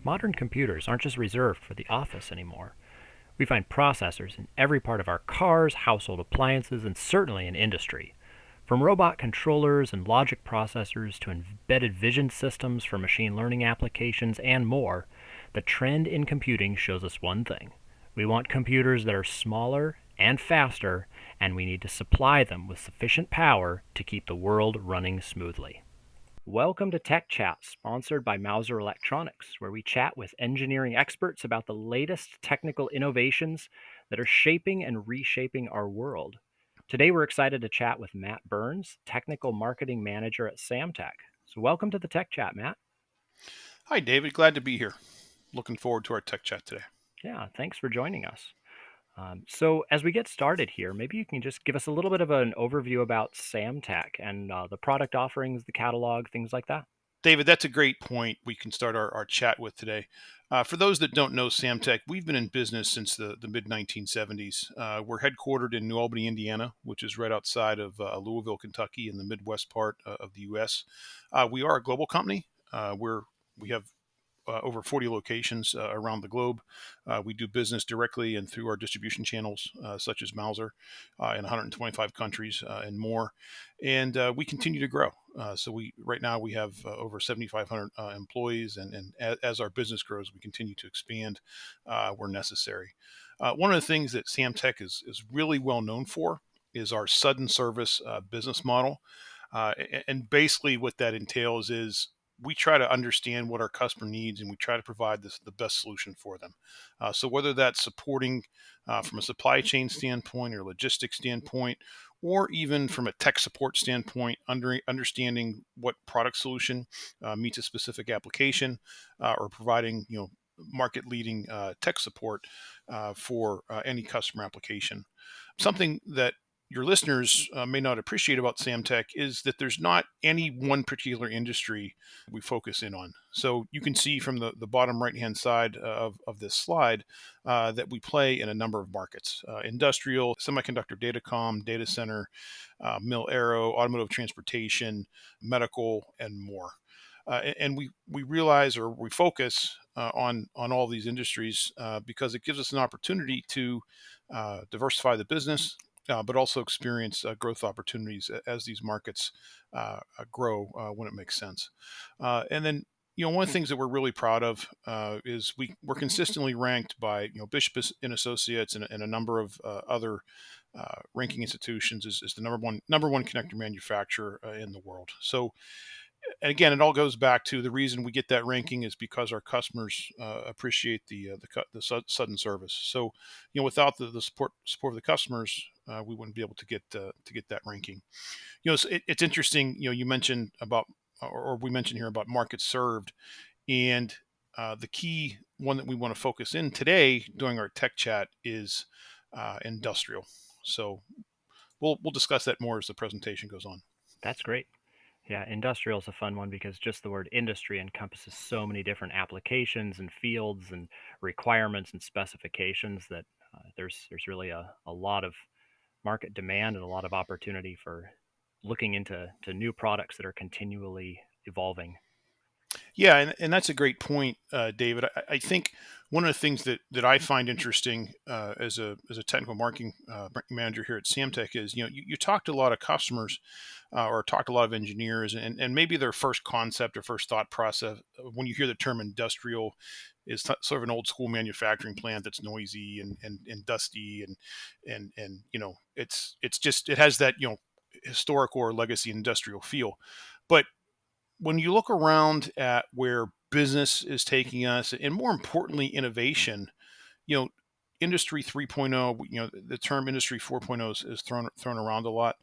Modern computers aren't just reserved for the office anymore. We find processors in every part of our cars, household appliances, and certainly in industry. From robot controllers and logic processors to embedded vision systems for machine learning applications and more, the trend in computing shows us one thing. We want computers that are smaller and faster, and we need to supply them with sufficient power to keep the world running smoothly. Welcome to Tech Chat, sponsored by Mouser Electronics, where we chat with engineering experts about the latest technical innovations that are shaping and reshaping our world. Today, we're excited to chat with Matt Burns, Technical Marketing Manager at Samtec. So, welcome to the Tech Chat, Matt. Hi, David. Glad to be here. Looking forward to our tech chat today. Yeah, thanks for joining us. So, as we get started here, maybe you can just give us a little bit of an overview about Samtec and the product offerings, the catalog, things like that. David, that's a great point we can start our chat with today. For those that don't know Samtec, we've been in business since the mid 1970s. We're headquartered in New Albany, Indiana, which is right outside of Louisville, Kentucky, in the Midwest part of the U.S. We are a global company. We have over 40 locations around the globe. We do business directly and through our distribution channels, such as Mouser, in 125 countries and more. And we continue to grow. So right now we have over 7,500 employees, and as our business grows, we continue to expand where necessary. One of the things that Samtec is really well known for is our sudden service business model. And basically what that entails is we try to understand what our customer needs, and we try to provide the best solution for them. So whether that's supporting from a supply chain standpoint or logistics standpoint, or even from a tech support standpoint, understanding what product solution meets a specific application, or providing market leading tech support for any customer application. Something that your listeners may not appreciate about Samtec is that there's not any one particular industry we focus in on. So you can see from the bottom right-hand side of this slide that we play in a number of markets: industrial, semiconductor, datacom, data center, mil-aero, automotive transportation, medical, and more. And we realize, or we focus on all these industries because it gives us an opportunity to diversify the business, but also experience growth opportunities as these markets grow when it makes sense. And then, one of the things that we're really proud of is we're consistently ranked by Bishop and Associates and a number of other ranking institutions as the number one connector manufacturer in the world. So, and again, it all goes back to the reason we get that ranking is because our customers appreciate the sudden service. So, without the support of the customers, we wouldn't be able to get that ranking. So it's interesting. You mentioned about, or we mentioned here about markets served, and the key one that we want to focus in today during our tech chat is industrial. So we'll discuss that more as the presentation goes on. That's great. Yeah, industrial is a fun one because just the word industry encompasses so many different applications and fields and requirements and specifications that there's really a lot of market demand and a lot of opportunity for looking into new products that are continually evolving. Yeah, and that's a great point, David. I think one of the things that I find interesting as a technical marketing manager here at Samtec is you talk to a lot of customers or talk to a lot of engineers, and maybe their first concept or first thought process when you hear the term industrial is sort of an old school manufacturing plant that's noisy and dusty and it has that historical or legacy industrial feel, but when you look around at where business is taking us, and more importantly, innovation, you know, industry 3.0, the term industry 4.0 is thrown around a lot.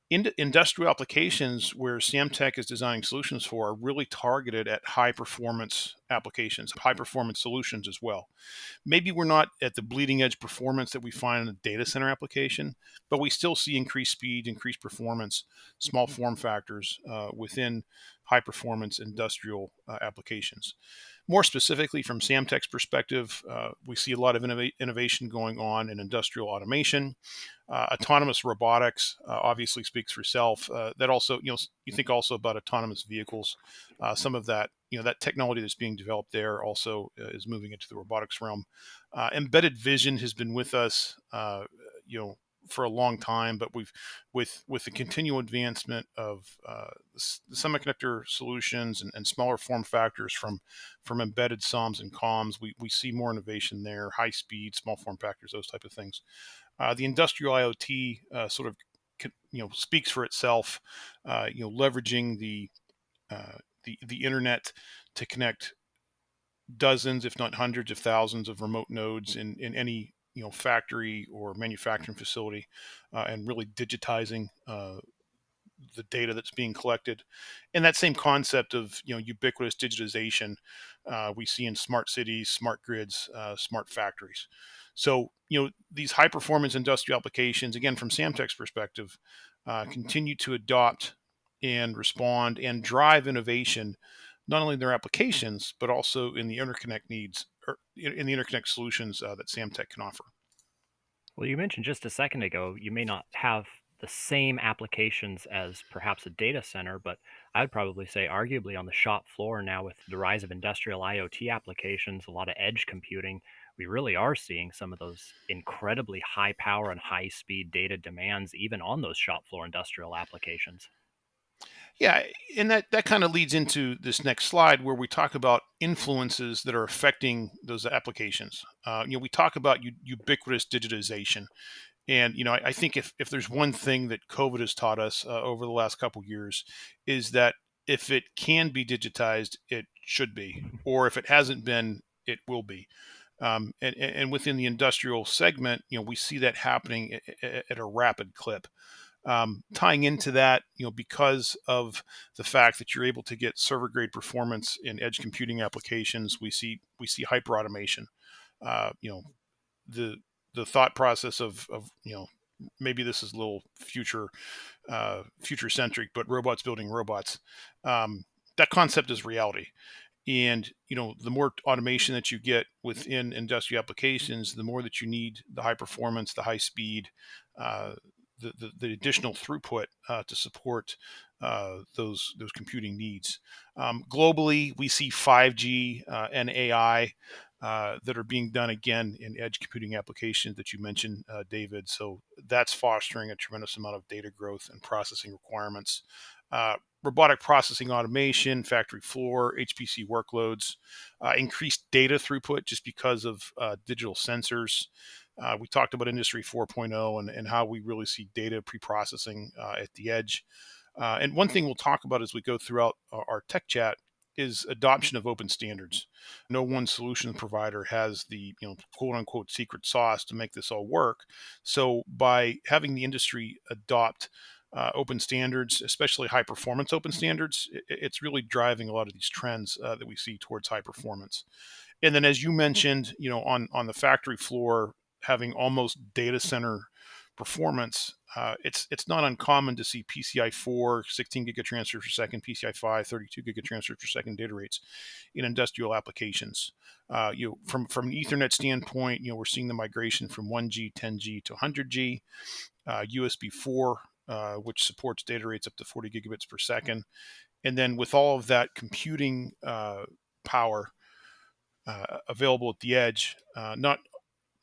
Industrial applications where Samtec is designing solutions for are really targeted at high performance applications, high performance solutions as well. Maybe we're not at the bleeding edge performance that we find in a data center application, but we still see increased speed, increased performance, small form factors within high performance industrial applications. More specifically, from Samtec's perspective, we see a lot of innovation going on in industrial automation. Autonomous robotics obviously speaks for itself. That also, you think also about autonomous vehicles. Some of that that technology that's being developed there also is moving into the robotics realm. Embedded vision has been with us, for a long time, but we've with the continual advancement of the semiconductor solutions and smaller form factors from embedded SOMs and COMs, we see more innovation there, high speed, small form factors, those type of things. The industrial IoT sort of speaks for itself. Leveraging the internet to connect dozens, if not hundreds of thousands of remote nodes in any factory or manufacturing facility, and really digitizing the data that's being collected. And that same concept of ubiquitous digitization we see in smart cities, smart grids, smart factories. So these high performance industrial applications, again from Samtec's perspective, continue to adopt and respond and drive innovation, not only in their applications but also in the interconnect needs or in the interconnect solutions that Samtec can offer. Well, you mentioned just a second ago you may not have the same applications as perhaps a data center, but I would probably say arguably on the shop floor now with the rise of industrial IoT applications, a lot of edge computing, we really are seeing some of those incredibly high power and high speed data demands even on those shop floor industrial applications. Yeah, and that kind of leads into this next slide where we talk about influences that are affecting those applications. We talk about ubiquitous digitization, and I think if there's one thing that COVID has taught us over the last couple years, is that if it can be digitized, it should be, or if it hasn't been, it will be. And within the industrial segment, we see that happening at a rapid clip. Tying into that, because of the fact that you're able to get server grade performance in edge computing applications, we see hyper automation. Uh, you know, the the thought process of maybe this is a little future centric, but robots building robots. That concept is reality. And the more automation that you get within industrial applications, the more that you need the high performance, the high speed, uh, the additional throughput to support those computing needs. Globally, we see 5G and AI that are being done again in edge computing applications that you mentioned, David. So that's fostering a tremendous amount of data growth and processing requirements. Uh, Robotic processing automation, factory floor, HPC workloads, increased data throughput just because of digital sensors. We talked about Industry 4.0 and how we really see data pre-processing at the edge. And one thing we'll talk about as we go throughout our tech chat is adoption of open standards. No one solution provider has the quote unquote secret sauce to make this all work. So by having the industry adopt open standards, especially high performance open standards, it's really driving a lot of these trends that we see towards high performance. And then, as you mentioned, on the factory floor, having almost data center performance, it's not uncommon to see PCI 4, 16 gigatransfers per second, PCI 5, 32 gigatransfers per second data rates in industrial applications. From an Ethernet standpoint, we're seeing the migration from 1G, 10G to 100G, USB 4, which supports data rates up to 40 gigabits per second. And then with all of that computing power available at the edge, not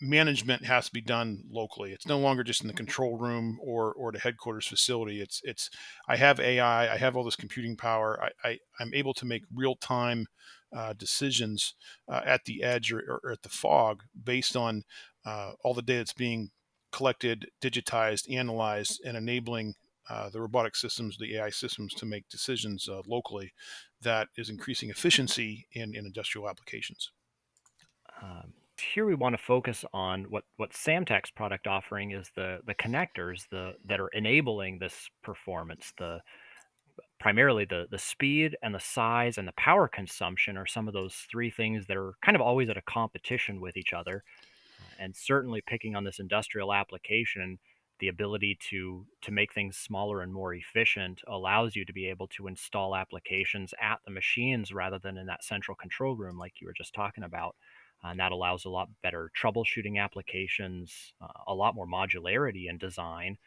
management has to be done locally. It's no longer just in the control room or the headquarters facility. It's I have AI, I have all this computing power. I'm able to make real time decisions at the edge or at the fog based on all the data that's being collected, digitized, analyzed, and enabling the robotic systems, the AI systems to make decisions locally. That is increasing efficiency in industrial applications. Here we want to focus on what Samtec's product offering is the connectors that are enabling this performance. The primarily the speed and the size and the power consumption are some of those three things that are kind of always at a competition with each other. And certainly picking on this industrial application, the ability to make things smaller and more efficient allows you to be able to install applications at the machines rather than in that central control room like you were just talking about. And that allows a lot better troubleshooting applications, a lot more modularity in design,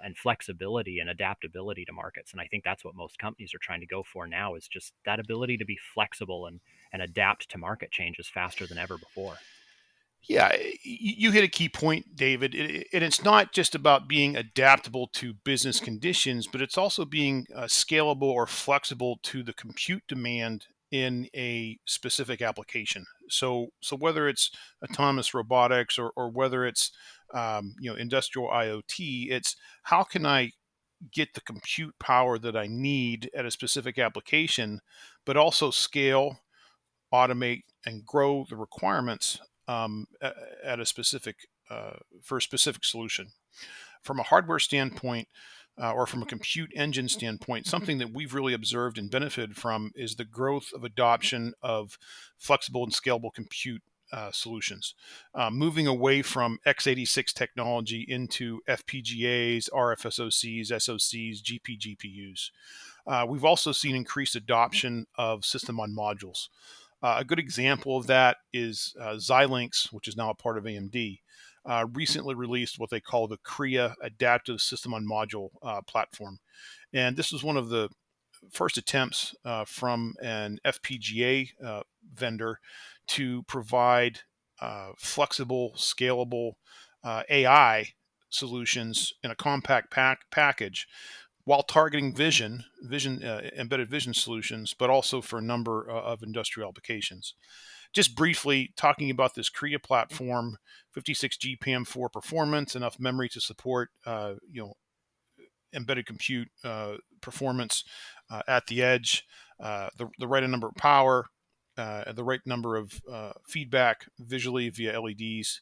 and flexibility and adaptability to markets. And I think that's what most companies are trying to go for now, is just that ability to be flexible and adapt to market changes faster than ever before. Yeah, you hit a key point, David. And it's not just about being adaptable to business conditions, but it's also being scalable or flexible to the compute demand in a specific application. So whether it's autonomous robotics or whether it's industrial IoT, it's how can I get the compute power that I need at a specific application, but also scale, automate, and grow the requirements at a specific for a specific solution. From a hardware standpoint, or from a compute engine standpoint, something that we've really observed and benefited from is the growth of adoption of flexible and scalable compute solutions, moving away from x86 technology into FPGAs, RFSoCs, SoCs, GPGPUs. We've also seen increased adoption of system on modules. A good example of that is Xilinx, which is now a part of AMD, recently released what they call the Kria Adaptive System on Module platform. And this was one of the first attempts from an FPGA vendor to provide flexible, scalable AI solutions in a compact package while targeting embedded vision solutions, but also for a number of industrial applications. Just briefly talking about this Kria platform, 56G PAM4 performance, enough memory to support embedded compute performance at the edge, the right number of power, the right number of feedback visually via LEDs.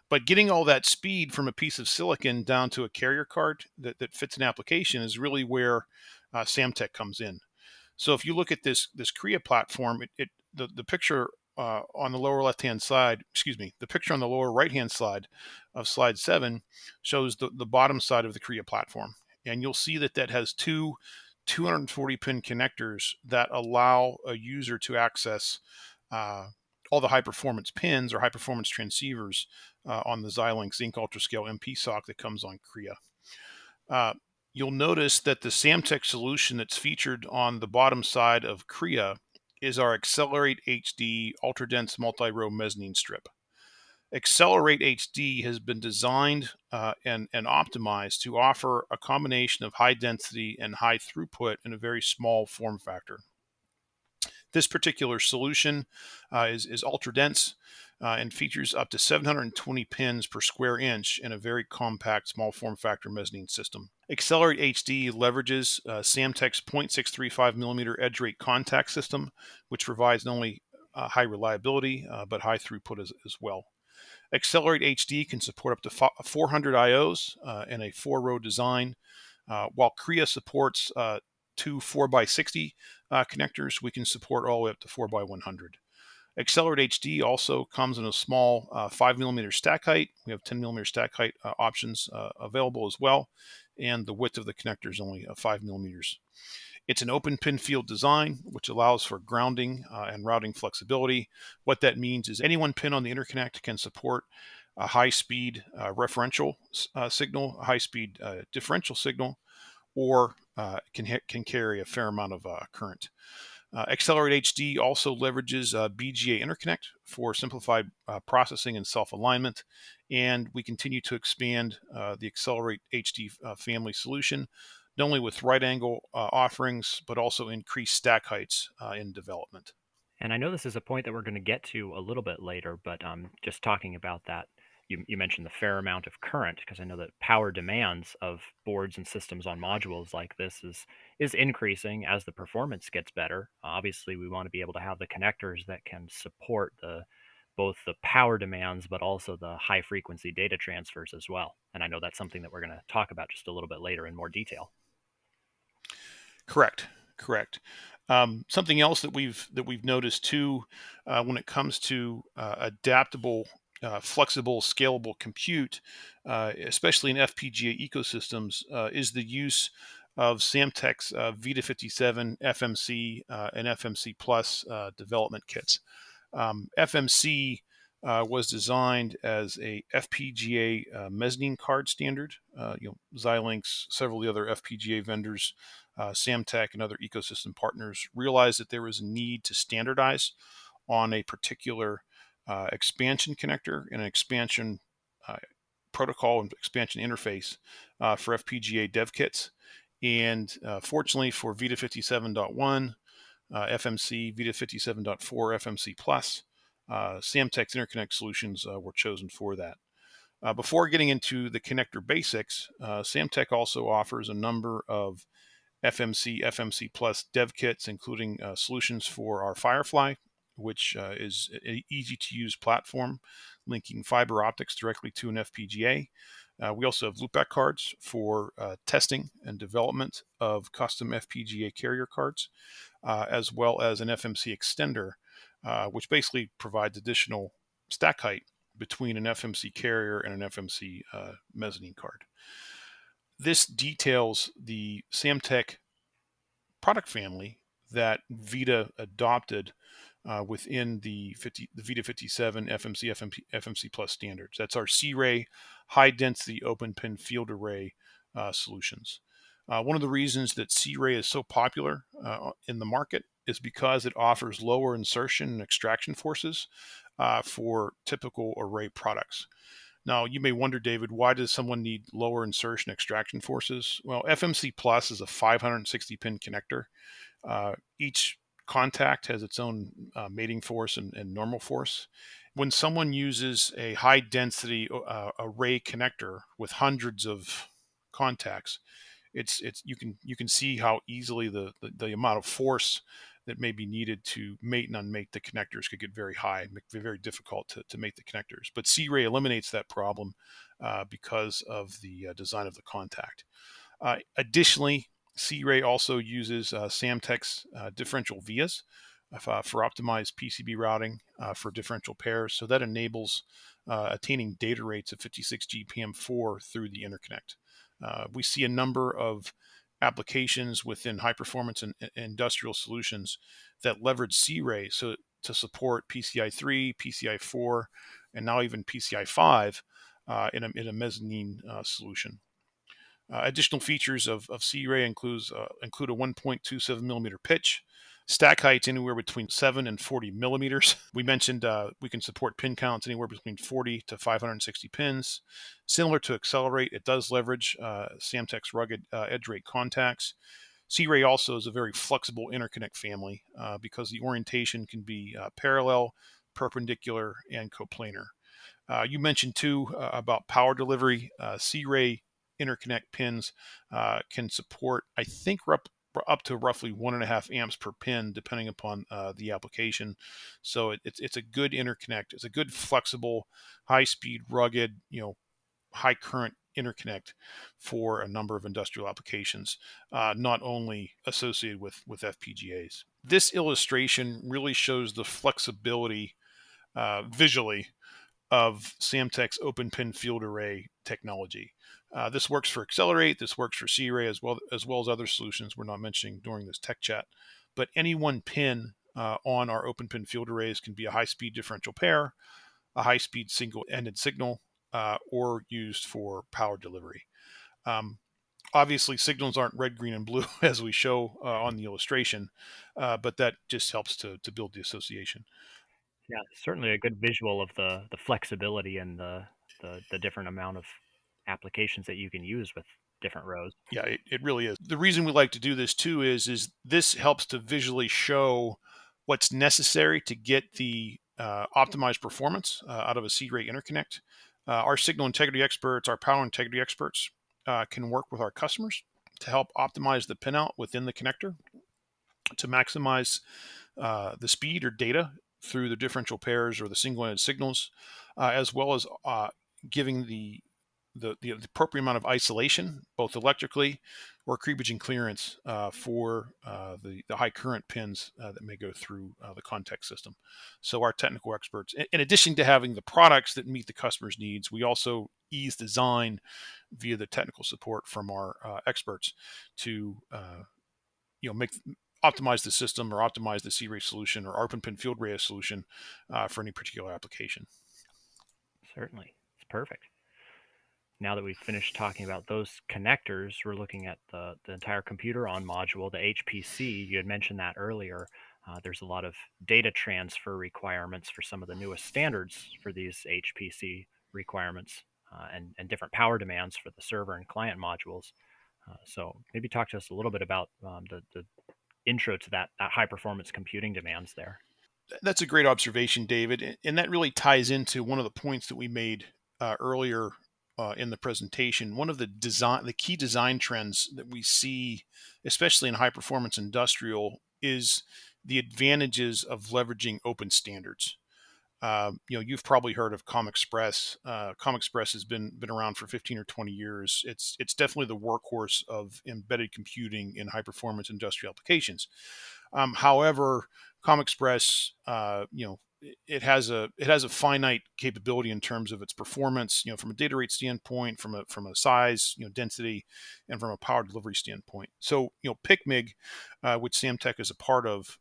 But getting all that speed from a piece of silicon down to a carrier card that fits an application is really where Samtec comes in. So if you look at this Kria platform, the picture on the lower left-hand side, the picture on the lower right-hand side of slide 7 shows the bottom side of the Kria platform. And you'll see that has two 240-pin connectors that allow a user to access all the high-performance pins or high-performance transceivers on the Xilinx Zyng UltraScale MPSOC that comes on Kria. You'll notice that the Samtec solution that's featured on the bottom side of Kria is our Accelerate HD ultra-dense multi-row mezzanine strip. Accelerate HD has been designed and optimized to offer a combination of high density and high throughput in a very small form factor. This particular solution is ultra dense and features up to 720 pins per square inch in a very compact small form factor mezzanine system. Accelerate HD leverages Samtec's 0.635 millimeter edge rate contact system, which provides not only high reliability but high throughput as well. Accelerate HD can support up to 400 IOs in a 4-row design. While Kria supports two 4x60 connectors, we can support all the way up to 4x100. Accelerate HD also comes in a small 5mm stack height. We have 10mm stack height options available as well, and the width of the connector is only 5mm. It's an open pin field design, which allows for grounding and routing flexibility. What that means is any one pin on the interconnect can support a high-speed referential signal, a high-speed differential signal, or can carry a fair amount of current. Accelerate HD also leverages BGA Interconnect for simplified processing and self-alignment, and we continue to expand the Accelerate HD family solution, not only with right angle offerings, but also increased stack heights in development. And I know this is a point that we're going to get to a little bit later, but just talking about that, you mentioned the fair amount of current, because I know that power demands of boards and systems on modules like this is increasing as the performance gets better. Obviously, we want to be able to have the connectors that can support both the power demands, but also the high frequency data transfers as well. And I know that's something that we're going to talk about just a little bit later in more detail. Correct. Something else that we've noticed too, when it comes to adaptable, flexible, scalable compute, especially in FPGA ecosystems, is the use of Samtec's VITA 57 FMC and FMC Plus development kits. FMC was designed as a FPGA mezzanine card standard. Xilinx, several of the other FPGA vendors, Samtec, and other ecosystem partners realized that there was a need to standardize on a particular expansion connector and an expansion uh, protocol and expansion interface for FPGA dev kits. And fortunately for VITA 57.1, FMC, VITA 57.4, FMC Plus, Samtec's Interconnect solutions were chosen for that. Before getting into the connector basics, Samtec also offers a number of FMC, FMC Plus dev kits, including solutions for our Firefly, which is an easy to use platform linking fiber optics directly to an FPGA. We also have loopback cards for testing and development of custom FPGA carrier cards, as well as an FMC extender, which basically provides additional stack height between an FMC carrier and an FMC mezzanine card. This details the Samtec product family that VITA adopted within the VITA 57 FMC Plus standards. That's our SEARAY high density open pin field array solutions. One of the reasons that SEARAY is so popular in the market is because it offers lower insertion and extraction forces for typical array products. Now, you may wonder, David, why does someone need lower insertion extraction forces? Well, FMC Plus is a 560 pin connector. Each contact has its own mating force and normal force. When someone uses a high density array connector with hundreds of contacts, it's you can see how easily the amount of force that may be needed to mate and unmate the connectors could get very high and make it very difficult to mate the connectors. But SEARAY eliminates that problem because of the design of the contact. Additionally, SEARAY also uses Samtec's differential vias for optimized PCB routing for differential pairs. So that enables attaining data rates of 56 GPM4 through the interconnect. We see a number of applications within high performance and industrial solutions that leverage SEARAY to support PCI 3, PCI 4, and now even PCI 5 in a mezzanine solution. Additional features of SEARAY include a 1.27 millimeter pitch, stack heights anywhere between 7 and 40 millimeters. We mentioned we can support pin counts anywhere between 40 to 560 pins. Similar to Accelerate, it does leverage Samtec's rugged edge rate contacts. SEARAY also is a very flexible interconnect family because the orientation can be parallel, perpendicular, and coplanar. You mentioned too about power delivery. SEARAY interconnect pins can support, I think, up to roughly 1.5 amps per pin, depending upon the application. So it's a good interconnect. It's a good, flexible, high-speed, rugged, high current interconnect for a number of industrial applications, not only associated with FPGAs. This illustration really shows the flexibility visually of Samtec's open pin field array technology. This works for Accelerate, this works for SEARAY, as well as other solutions we're not mentioning during this tech chat. But any one pin on our open pin field arrays can be a high-speed differential pair, a high-speed single-ended signal, or used for power delivery. Obviously, signals aren't red, green, and blue as we show on the illustration, but that just helps to build the association. Yeah, certainly a good visual of the flexibility and the different amount of applications that you can use with different rows. Yeah, it really is. The reason we like to do this too is this helps to visually show what's necessary to get the optimized performance out of a SEARAY interconnect. Our signal integrity experts, our power integrity experts can work with our customers to help optimize the pinout within the connector to maximize the speed or data through the differential pairs or the single-ended signals, as well as giving the appropriate amount of isolation, both electrically or creepage and clearance for the high current pins that may go through the contact system. So our technical experts, in addition to having the products that meet the customer's needs, we also ease design via the technical support from our experts to optimize the system or optimize the SEARAY solution or open pin field array solution for any particular application. Certainly. It's perfect. Now that we've finished talking about those connectors, we're looking at the entire computer on module, the HPC. You had mentioned that earlier. There's a lot of data transfer requirements for some of the newest standards for these HPC requirements, and different power demands for the server and client modules. So maybe talk to us a little bit about the intro to that high performance computing demands there. That's a great observation, David, and that really ties into one of the points that we made earlier in the presentation. One of the key design trends that we see, especially in high performance industrial, is the advantages of leveraging open standards. You've probably heard of COM-Express. COM-Express has been around for 15 or 20 years. It's definitely the workhorse of embedded computing in high performance industrial applications. However, COM-Express, it has a finite capability in terms of its performance. From a data rate standpoint, from a size, density, and from a power delivery standpoint. So, PICMIG, which Samtec is a part of,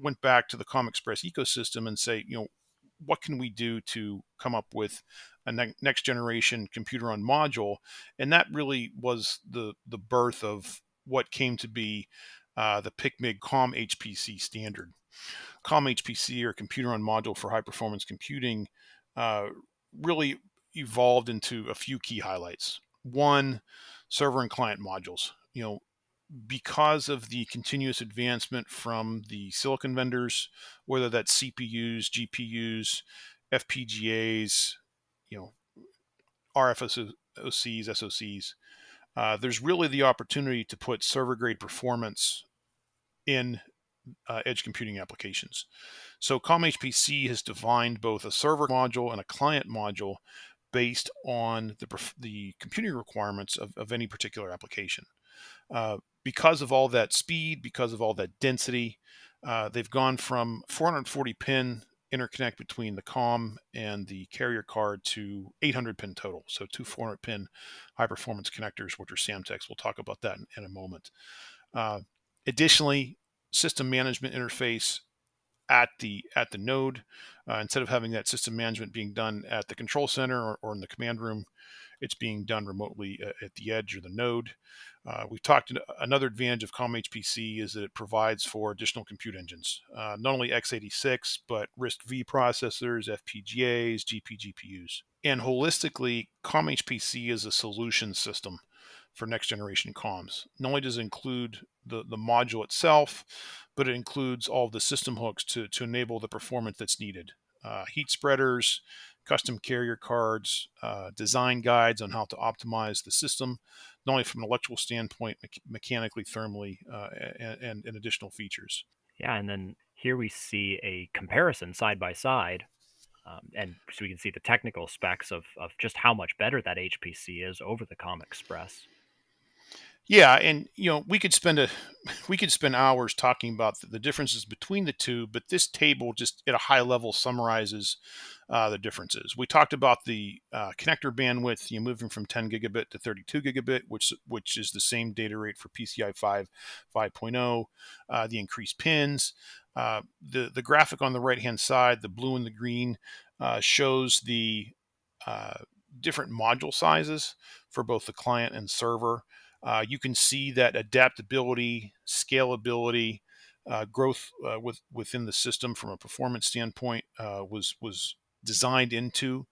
went back to the COM-Express ecosystem and say, what can we do to come up with a next generation computer on module? And that really was the birth of what came to be the PICMIG COM-HPC standard. COM-HPC, or computer on module for high performance computing, really evolved into a few key highlights. One, server and client modules. Because of the continuous advancement from the silicon vendors, whether that's CPUs, GPUs, FPGAs, RFSoCs, SoCs, there's really the opportunity to put server grade performance in edge computing applications. So COM-HPC has defined both a server module and a client module based on the computing requirements of any particular application. Because of all that speed, because of all that density, they've gone from 440 pin interconnect between the COM and the carrier card to 800 pin total. So two 400 pin high performance connectors, which are Samtec's. We'll talk about that in a moment. Additionally, system management interface at the node. Instead of having that system management being done at the control center or in the command room, it's being done remotely at the edge or the node. We've talked, another advantage of COM-HPC is that it provides for additional compute engines, not only x86, but RISC-V processors, FPGAs, GPUs. And holistically, COM-HPC is a solution system for next generation comms. Not only does it include the module itself, but it includes all of the system hooks to enable the performance that's needed. Heat spreaders, custom carrier cards, design guides on how to optimize the system, not only from an electrical standpoint, mechanically, thermally, and additional features. Yeah, and then here we see a comparison side by side, and so we can see the technical specs of just how much better that HPC is over the COM-Express. Yeah, and we could spend hours talking about the differences between the two, but this table just at a high level summarizes the differences. We talked about the connector bandwidth, moving from 10 gigabit to 32 gigabit, which is the same data rate for PCI 5.0. The increased pins. The graphic on the right hand side, the blue and the green, shows the different module sizes for both the client and server. You can see that adaptability, scalability, growth within the system from a performance standpoint was designed into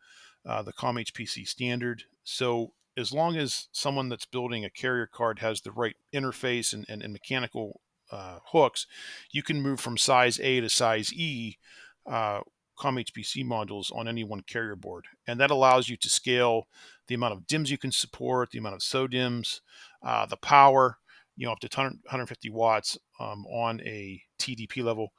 the COM-HPC standard. So as long as someone that's building a carrier card has the right interface and mechanical hooks, you can move from size A to size E COM-HPC modules on any one carrier board. And that allows you to scale the amount of DIMMs you can support, the amount of SODIMMs, the power, up to 150 watts on a TDP level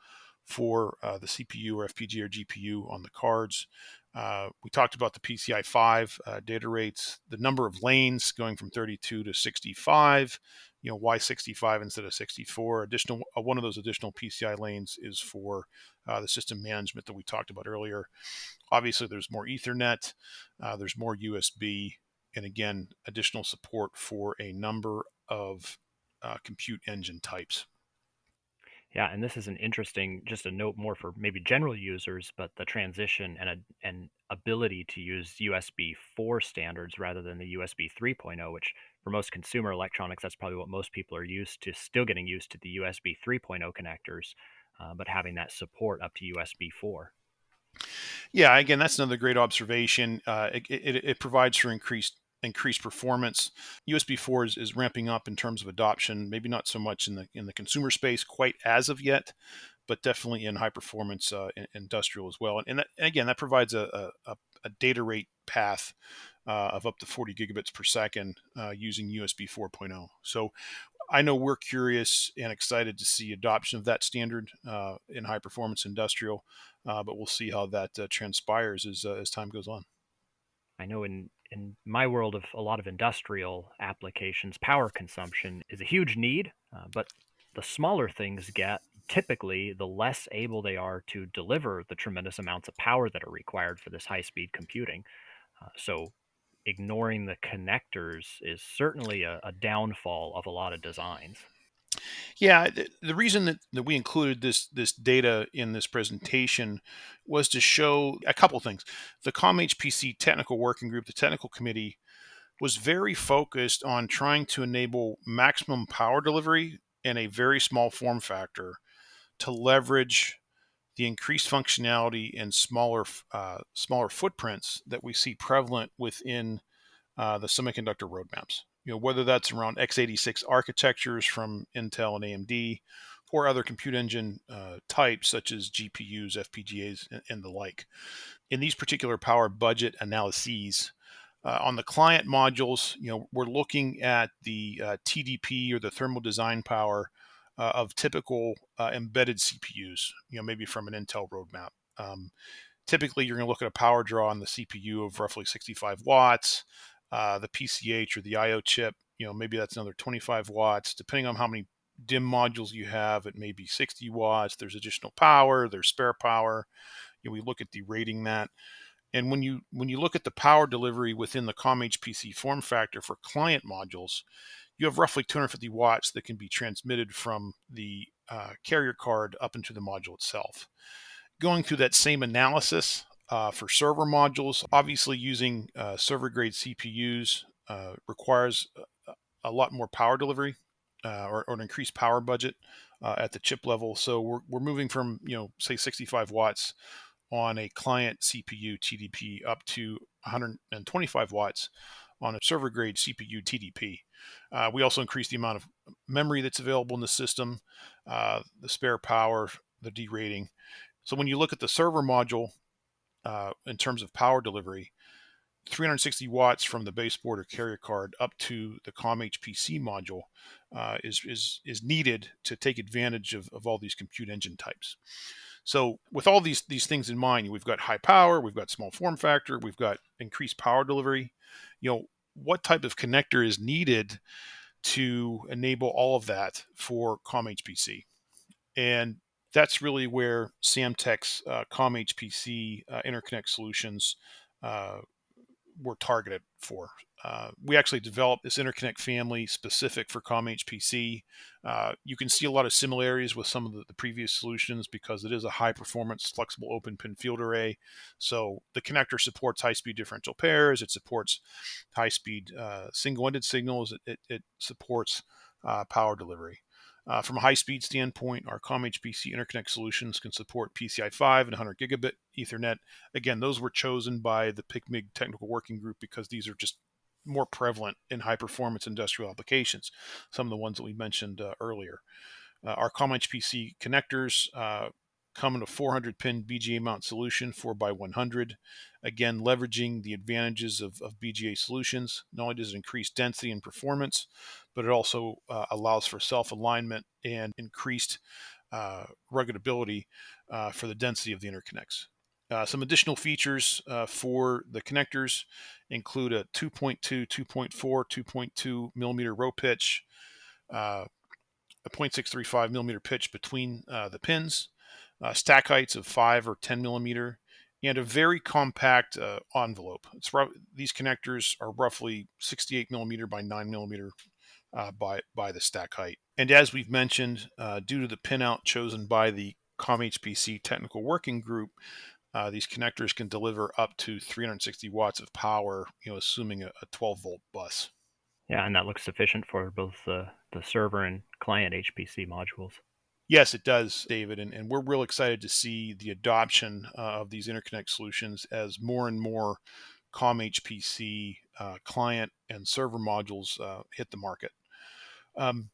for the CPU or FPGA or GPU on the cards. We talked about the PCI 5 data rates, the number of lanes going from 32 to 65. Why 65 instead of 64? One of those additional PCI lanes is for the system management that we talked about earlier. Obviously, there's more Ethernet, there's more USB, and again, additional support for a number of compute engine types. Yeah, and this is an interesting, just a note more for maybe general users, but the transition and ability to use USB 4 standards rather than the USB 3.0, which for most consumer electronics, that's probably what most people are used to, still getting used to the USB 3.0 connectors, but having that support up to USB 4. Yeah, again, that's another great observation. It provides for increased performance. USB 4 is ramping up in terms of adoption. Maybe not so much in the consumer space quite as of yet, but definitely in high performance industrial as well. And again, that provides a data rate path of up to 40 gigabits per second using USB 4.0. So I know we're curious and excited to see adoption of that standard in high performance industrial, but we'll see how that transpires as time goes on. I know in my world of a lot of industrial applications, power consumption is a huge need, but the smaller things get, typically, the less able they are to deliver the tremendous amounts of power that are required for this high speed computing. So ignoring the connectors is certainly a downfall of a lot of designs. Yeah, the reason that we included this data in this presentation was to show a couple things. The COM-HPC technical working group, the technical committee, was very focused on trying to enable maximum power delivery in a very small form factor to leverage the increased functionality and smaller footprints that we see prevalent within the semiconductor roadmaps. Whether that's around x86 architectures from Intel and AMD, or other compute engine types such as GPUs, FPGAs, and the like. In these particular power budget analyses, on the client modules, we're looking at the TDP or the thermal design power of typical embedded CPUs. Maybe from an Intel roadmap. Typically, you're going to look at a power draw on the CPU of roughly 65 watts. The PCH or the IO chip, maybe that's another 25 watts. Depending on how many DIMM modules you have, it may be 60 watts. There's additional power. There's spare power. We look at derating that. And when you look at the power delivery within the COM-HPC form factor for client modules, you have roughly 250 watts that can be transmitted from the carrier card up into the module itself. Going through that same analysis for server modules, obviously using server grade CPUs requires a lot more power delivery or an increased power budget at the chip level. So we're moving from, say 65 watts on a client CPU TDP up to 125 watts on a server grade CPU TDP. We also increase the amount of memory that's available in the system, the spare power, the derating. So when you look at the server module in terms of power delivery, 360 watts from the baseboard or carrier card up to the COM-HPC module is needed to take advantage of all these compute engine types. So with all these things in mind, we've got high power, we've got small form factor, we've got increased power delivery. What type of connector is needed to enable all of that for COM-HPC? And that's really where Samtec's COM-HPC interconnect solutions uh, were targeted for. We actually developed this interconnect family specific for COM-HPC. You can see a lot of similarities with some of the previous solutions because it is a high performance flexible open pin field array. So the connector supports high speed differential pairs. It supports high speed single ended signals. It supports power delivery. From a high-speed standpoint, our COM-HPC interconnect solutions can support PCI 5 and 100 gigabit Ethernet. Again, those were chosen by the PICMIG technical working group because these are just more prevalent in high-performance industrial applications, some of the ones that we mentioned earlier. Our COM-HPC connectors come in a 400-pin BGA mount solution, 4x100. Again, leveraging the advantages of BGA solutions. Not only does it increase density and performance, but it also allows for self-alignment and increased ruggedability for the density of the interconnects. Some additional features for the connectors include a 2.2, 2.4, 2.2 millimeter row pitch, a 0.635 millimeter pitch between the pins, stack heights of 5 or 10 millimeter, and a very compact envelope. These connectors are roughly 68 millimeter by 9 millimeter by the stack height. And as we've mentioned, due to the pinout chosen by the COM-HPC technical working group, these connectors can deliver up to 360 watts of power, assuming a 12-volt bus. Yeah, and that looks sufficient for both the server and client HPC modules. Yes, it does, David, and we're real excited to see the adoption of these interconnect solutions as more and more COM-HPC client and server modules hit the market. Um,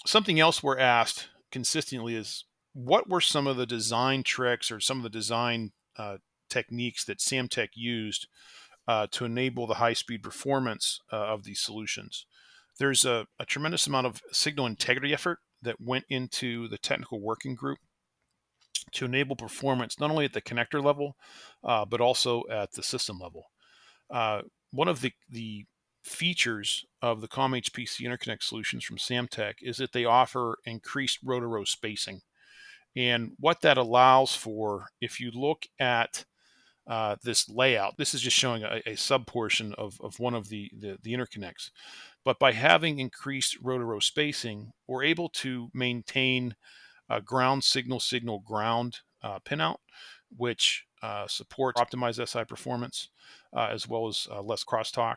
Something else we're asked consistently is, what were some of the design tricks or some of the design techniques that Samtec used to enable the high-speed performance of these solutions? There's a tremendous amount of signal integrity effort that went into the technical working group to enable performance not only at the connector level, but also at the system level. One of the features of the COM-HPC interconnect solutions from Samtec is that they offer increased row-to-row spacing. And what that allows for, if you look at this layout, this is just showing a sub portion of one of the interconnects. But by having increased row-to-row spacing, we're able to maintain ground signal ground pinout, which supports optimized SI performance as well as less crosstalk.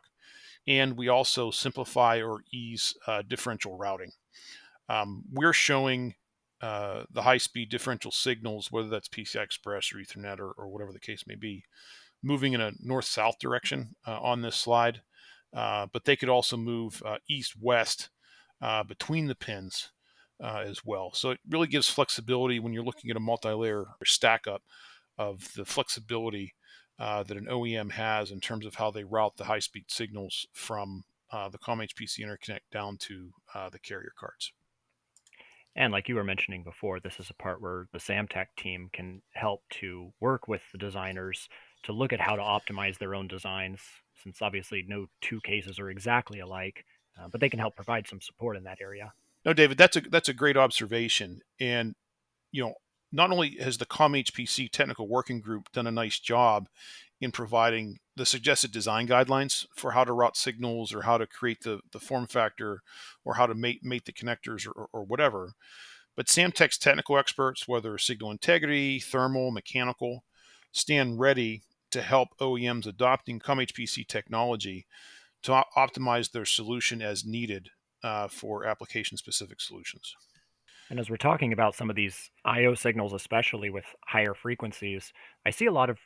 And we also simplify or ease differential routing. We're showing the high-speed differential signals, whether that's PCI Express or Ethernet or whatever the case may be, moving in a north-south direction on this slide. But they could also move east-west between the pins as well. So it really gives flexibility when you're looking at a multi-layer stack up of the flexibility that an OEM has in terms of how they route the high-speed signals from the COM-HPC interconnect down to the carrier cards. And like you were mentioning before, this is a part where the Samtec team can help to work with the designers to look at how to optimize their own designs, since obviously no two cases are exactly alike, but they can help provide some support in that area. No, David, that's a great observation. And not only has the COM-HPC technical working group done a nice job in providing the suggested design guidelines for how to route signals or how to create the form factor or how to mate the connectors or whatever, but Samtec's technical experts, whether signal integrity, thermal, mechanical, stand ready to help OEMs adopting COM-HPC technology to optimize their solution as needed for application-specific solutions. And as we're talking about some of these I/O signals, especially with higher frequencies, I see a lot of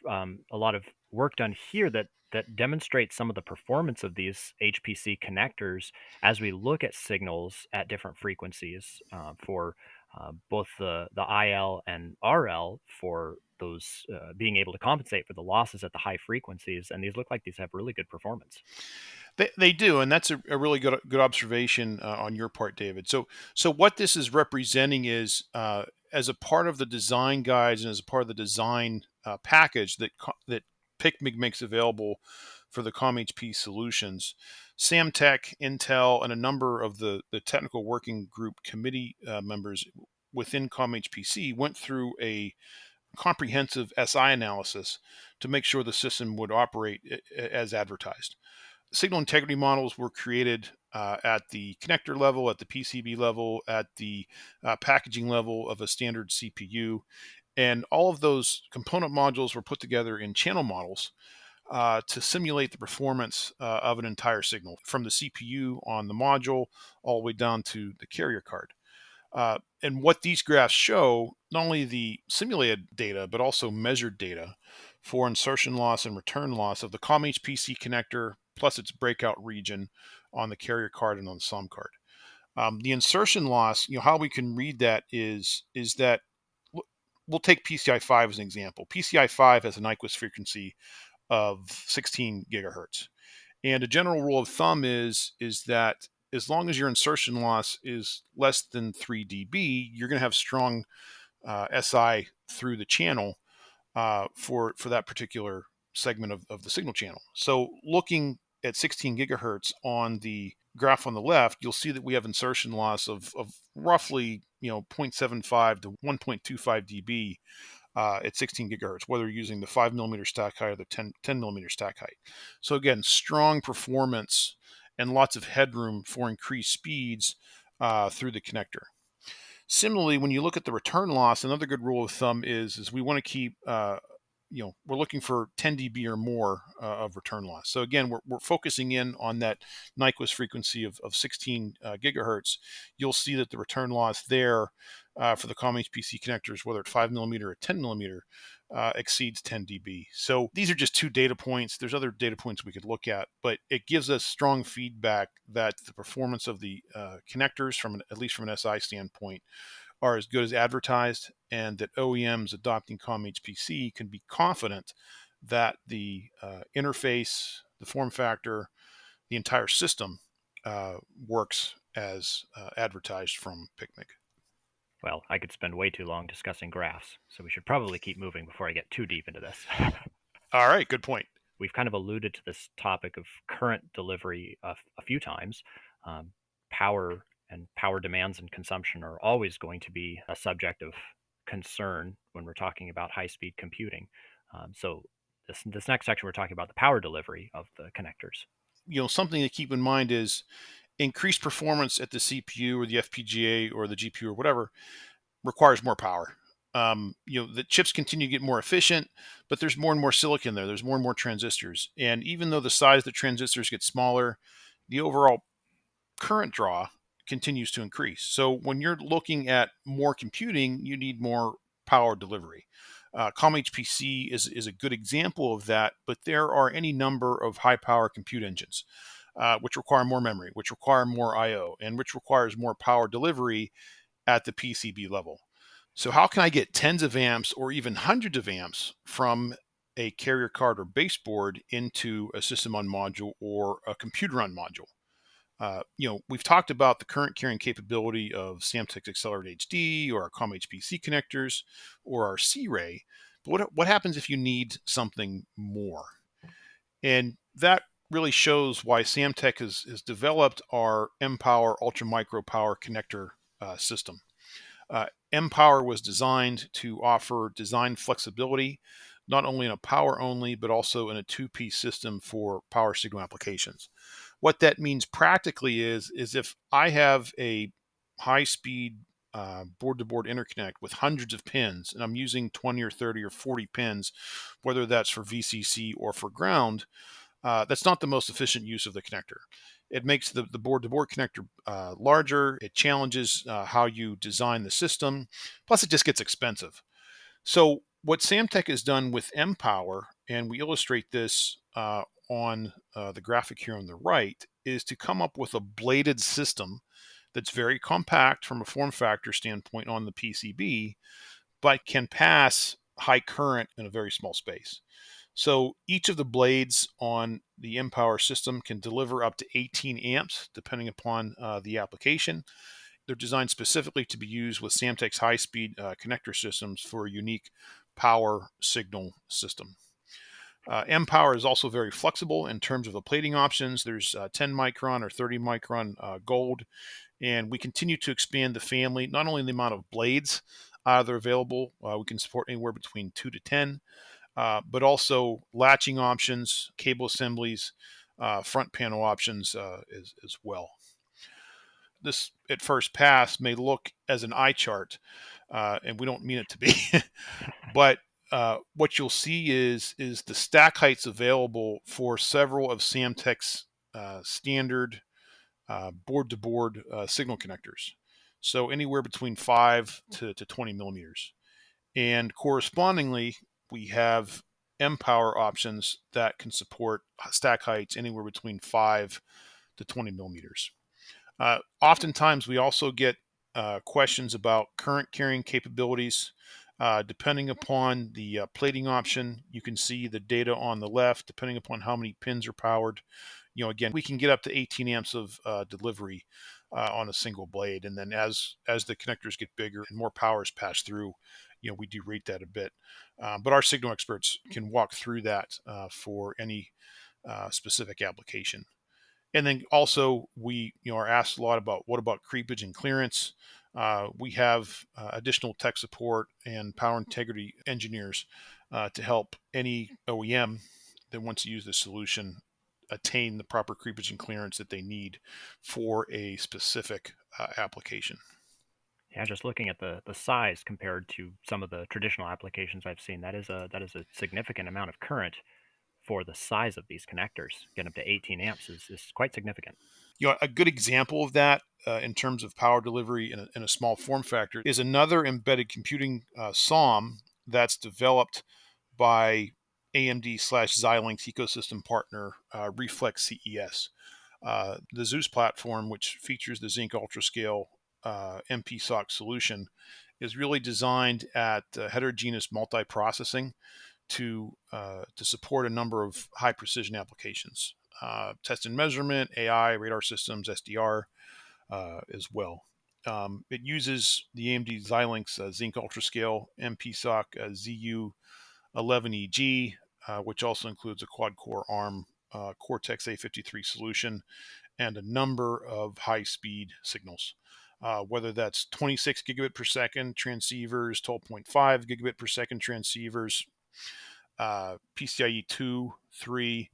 work done here that demonstrates some of the performance of these HPC connectors as we look at signals at different frequencies for both the IL and RL for those being able to compensate for the losses at the high frequencies. And these look like these have really good performance. They do, and that's a really good observation on your part, David. So what this is representing is as a part of the design guides and as a part of the design package that PicMig makes available for the COM-HP solutions, Samtec, Intel, and a number of the technical working group committee members within COM-HPC went through a comprehensive SI analysis to make sure the system would operate as advertised. Signal integrity models were created at the connector level, at the PCB level, at the packaging level of a standard CPU. And all of those component modules were put together in channel models to simulate the performance of an entire signal from the CPU on the module all the way down to the carrier card. And what these graphs show, not only the simulated data, but also measured data for insertion loss and return loss of the COM-HPC connector plus its breakout region on the carrier card and on the SOM card. The insertion loss, how we can read that is that we'll take PCI 5 as an example. PCI 5 has a Nyquist frequency of 16 gigahertz. And a general rule of thumb is that as long as your insertion loss is less than 3 dB, you're going to have strong SI through the channel for that particular segment of the signal channel. So looking at 16 gigahertz on the graph on the left, you'll see that we have insertion loss of roughly 0.75 to 1.25 dB at 16 gigahertz, whether you're using the 5 millimeter stack height or the 10 millimeter stack height. So again, strong performance and lots of headroom for increased speeds through the connector. Similarly, when you look at the return loss, another good rule of thumb is we want to keep, we're looking for 10 dB or more of return loss. So again, we're focusing in on that Nyquist frequency of 16 gigahertz. You'll see that the return loss there for the COM-HPC connectors, whether it's 5 millimeter or 10 millimeter, exceeds 10 dB. So these are just two data points. There's other data points we could look at, but it gives us strong feedback that the performance of the connectors, at least from an SI standpoint, are as good as advertised, and that OEMs adopting COM-HPC can be confident that the interface, the form factor, the entire system works as advertised from PICNIC. Well, I could spend way too long discussing graphs, so we should probably keep moving before I get too deep into this. All right, good point. We've kind of alluded to this topic of current delivery a few times. Power and power demands and consumption are always going to be a subject of concern when we're talking about high-speed computing. So this next section, we're talking about the power delivery of the connectors. Something to keep in mind is increased performance at the CPU or the FPGA or the GPU or whatever requires more power. The chips continue to get more efficient, but there's more and more silicon there. There's more and more transistors. And even though the size of the transistors gets smaller, the overall current draw continues to increase. So when you're looking at more computing, you need more power delivery. COM-HPC is a good example of that, but there are any number of high power compute engines which require more memory, which require more I/O, and which requires more power delivery at the PCB level. So how can I get tens of amps or even hundreds of amps from a carrier card or baseboard into a system on module or a computer on module? We've talked about the current carrying capability of Samtec's Accelerate HD or our COM-HPC connectors or our SEARAY, but what happens if you need something more? And that really shows why Samtec has developed our mPOWER Ultra Micro Power Connector system. mPOWER was designed to offer design flexibility, not only in a power only, but also in a two-piece system for power signal applications. What that means practically is if I have a high-speed board-to-board interconnect with hundreds of pins, and I'm using 20 or 30 or 40 pins, whether that's for VCC or for ground, that's not the most efficient use of the connector. It makes the board-to-board connector larger. It challenges how you design the system. Plus, it just gets expensive. So what Samtec has done with mPOWER, and we illustrate this on the graphic here on the right, is to come up with a bladed system that's very compact from a form factor standpoint on the PCB, but can pass high current in a very small space. So each of the blades on the mPOWER system can deliver up to 18 amps, depending upon the application. They're designed specifically to be used with Samtec's high-speed connector systems for a unique power signal system. mPOWER is also very flexible in terms of the plating options. There's 10 micron or 30 micron gold, and we continue to expand the family, not only the amount of blades that are available, we can support anywhere between 2 to 10, but also latching options, cable assemblies, front panel options as well. This, at first pass, may look as an eye chart, and we don't mean it to be, but what you'll see is the stack heights available for several of Samtec's standard board-to-board signal connectors. So anywhere between 5 to 20 millimeters. And correspondingly, we have mPOWER options that can support stack heights anywhere between 5 to 20 millimeters. Oftentimes, we also get questions about current carrying capabilities. Depending upon the plating option, you can see the data on the left, depending upon how many pins are powered. Again, we can get up to 18 amps of delivery on a single blade. And then as the connectors get bigger and more power is passed through, we derate that a bit. But our signal experts can walk through that for any specific application. And then also we are asked a lot about what about creepage and clearance. We have additional tech support and power integrity engineers to help any OEM that wants to use this solution attain the proper creepage and clearance that they need for a specific application. Yeah, just looking at the size compared to some of the traditional applications I've seen, that is a significant amount of current for the size of these connectors. Getting up to 18 amps is quite significant. A good example of that in terms of power delivery in a small form factor is another embedded computing SOM that's developed by AMD/Xilinx ecosystem partner REFLEX CES. The Zeus platform, which features the Zyng UltraScale MPSOC solution, is really designed at heterogeneous multiprocessing to support a number of high precision applications, test and measurement, AI, radar systems, SDR as well. It uses the AMD Xilinx Zyng UltraScale MPSOC ZU11EG, which also includes a quad-core ARM Cortex A53 solution and a number of high-speed signals. Whether that's 26 gigabit per second transceivers, 12.5 gigabit per second transceivers, PCIe 2, 3,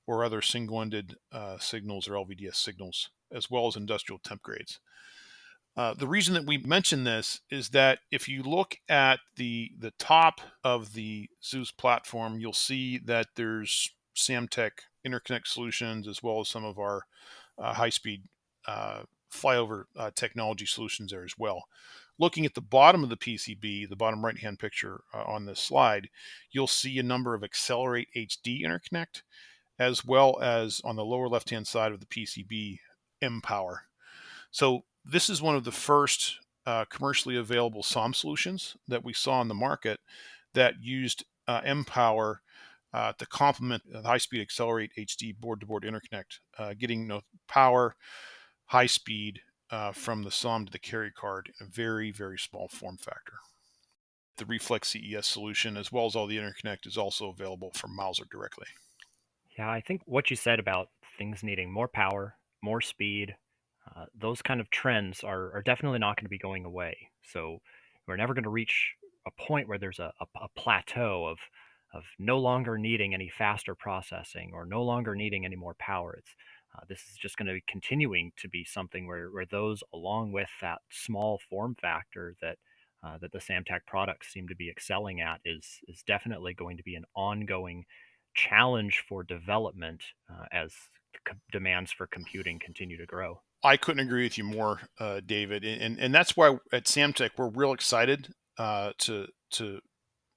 or other single-ended signals or LVDS signals, as well as industrial temp grades. The reason that we mention this is that if you look at the top of the Zeus platform, you'll see that there's Samtec interconnect solutions, as well as some of our high-speed flyover technology solutions there as well. Looking at the bottom of the PCB, the bottom right-hand picture on this slide, you'll see a number of Accelerate HD interconnect, as well as on the lower left-hand side of the PCB, mPOWER. So this is one of the first commercially available SOM solutions that we saw in the market that used mPOWER to complement the high-speed Accelerate HD board-to-board interconnect, getting power, high speed from the SOM to the carry card in a very, very small form factor. The REFLEX CES solution, as well as all the interconnect, is also available from Mouser directly. Yeah, I think what you said about things needing more power, more speed, those kind of trends are definitely not going to be going away. So we're never going to reach a point where there's a plateau of no longer needing any faster processing or no longer needing any more power. This is just going to be continuing to be something where those, along with that small form factor that the Samtec products seem to be excelling at, is definitely going to be an ongoing challenge for development as demands for computing continue to grow. I couldn't agree with you more, David, and that's why at Samtec we're real excited to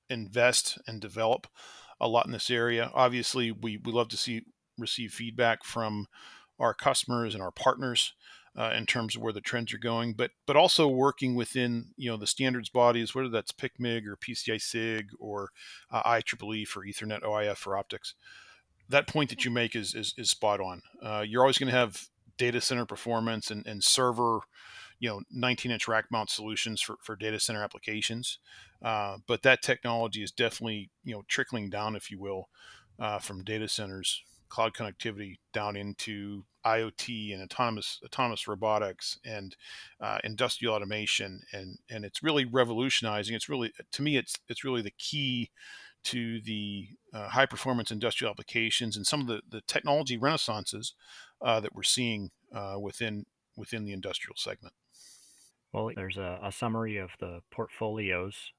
invest and develop a lot in this area. Obviously, we love to receive feedback from our customers and our partners in terms of where the trends are going, but also working within the standards bodies, whether that's PICMIG or PCI SIG or IEEE for Ethernet, OIF for optics. That point that you make is spot on. You're always going to have data center performance and server 19-inch rack mount solutions for data center applications. But that technology is definitely, trickling down, if you will, from data centers, cloud connectivity down into IoT and autonomous robotics and industrial automation. And it's really revolutionizing. It's really, to me, it's really the key to the high performance industrial applications and some of the technology renaissances that we're seeing within the industrial segment. Well, there's a summary of the portfolios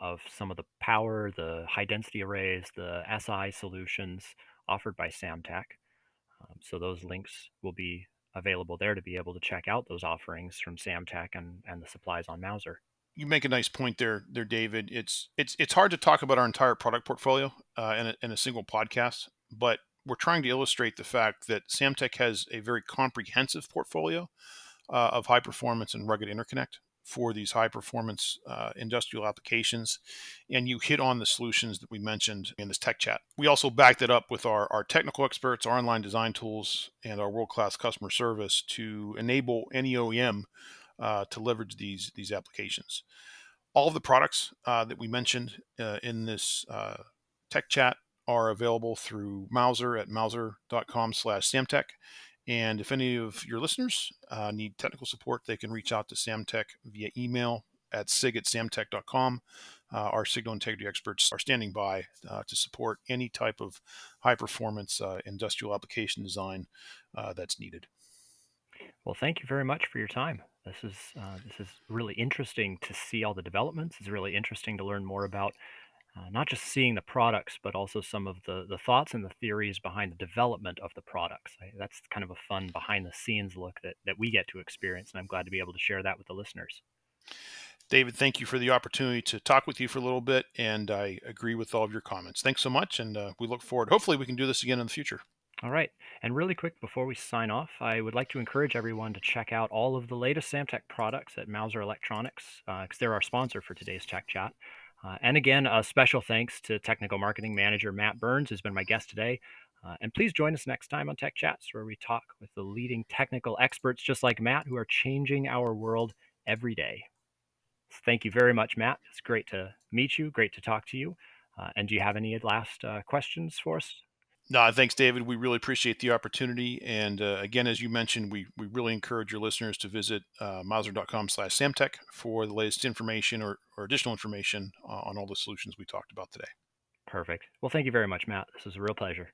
of some of the power, the high density arrays, the SI solutions offered by Samtec. So those links will be available there to be able to check out those offerings from Samtec and the supplies on Mouser. You make a nice point there, David. It's hard to talk about our entire product portfolio in a single podcast, but we're trying to illustrate the fact that Samtec has a very comprehensive portfolio of high performance and rugged interconnect for these high performance industrial applications. And you hit on the solutions that we mentioned in this tech chat. We also backed it up with our technical experts, our online design tools, and our world-class customer service to enable any OEM to leverage these applications. All of the products that we mentioned in this tech chat are available through Mouser at mouser.com/Samtec. And if any of your listeners need technical support, they can reach out to Samtec via email at sig@samtec.com. our signal integrity experts are standing by to support any type of high performance industrial application design that's needed. Well, thank you very much for your time. This is really interesting to see all the developments. It's really interesting to learn more about not just seeing the products, but also some of the thoughts and the theories behind the development of the products. That's kind of a fun behind the scenes look that we get to experience, and I'm glad to be able to share that with the listeners. David, thank you for the opportunity to talk with you for a little bit, and I agree with all of your comments. Thanks so much, and we look forward. Hopefully, we can do this again in the future. All right. And really quick before we sign off, I would like to encourage everyone to check out all of the latest Samtec products at Mouser Electronics because they're our sponsor for today's Tech Chat. And again, a special thanks to Technical Marketing Manager Matt Burns, who's been my guest today. And please join us next time on Tech Chats, where we talk with the leading technical experts just like Matt, who are changing our world every day. So thank you very much, Matt. It's great to meet you, great to talk to you. And do you have any last questions for us? No, thanks, David. We really appreciate the opportunity. And again, as you mentioned, we really encourage your listeners to visit mauser.com/Samtec for the latest information or additional information on all the solutions we talked about today. Perfect. Well, thank you very much, Matt. This was a real pleasure.